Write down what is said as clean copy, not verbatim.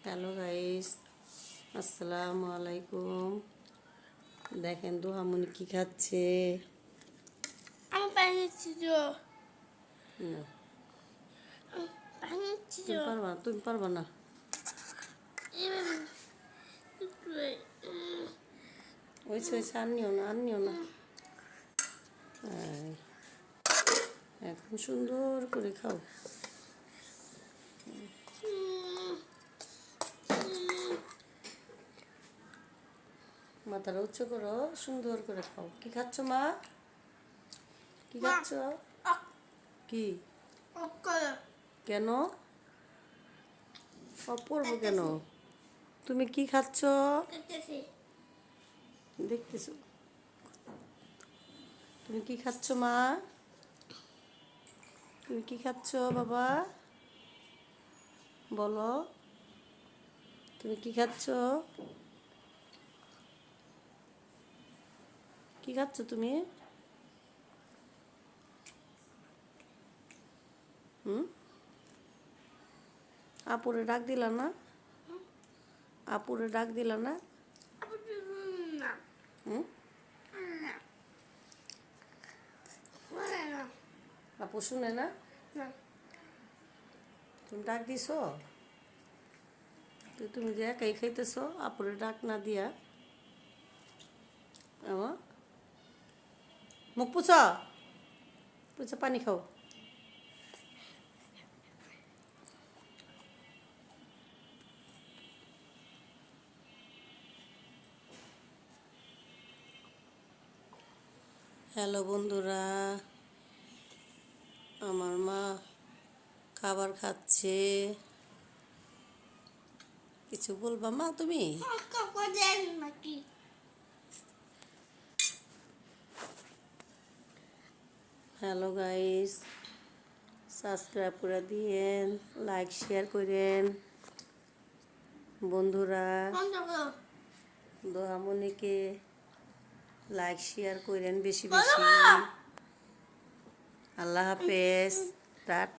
Hello guys, আসসালামু আলাইকুম। দেখেন দোহামনি কি খাচ্ছে। আমি পানি ছিল না, পানি ছিল তুমি পারবা না। ওই আর নিও না। এই, এখন সুন্দর করে খাও। মাথাটা উচ্চ করো, সুন্দর করে খাও। কি খাচ্ছ মা? কি খাচ্ছ? কি কেন অপূর্ব কেন? তুমি কি খাচ্ছ? দেখতেছো? তুমি কি খাচ্ছ মা? তুমি কি খাচ্ছ বাবা? বলো, তুমি কি খাচ্ছ? কি খাচ্ছ তুমি? আপুরে ডাক দিলা না? আপুরে ডাক দিলা না? হুম? আপু শুনে না? তুমি ডাক দিছো? তো তুমি যে একাই খাইতেছো, আপুরে ডাক না দিয়া। মুখ পুছা, পুছা পানি খাও। হ্যালো বন্ধুরা, আমার মা খাবার খাচ্ছে। কিছু বলবা মা তুমি? হ্যালো গাইস, সাবস্ক্রাইব করে দিয়েন, লাইক শেয়ার করেন বন্ধুরা। দোহামনিকে লাইক শেয়ার করেন বেশি বেশি। আল্লাহ হাফেজ। টাটা।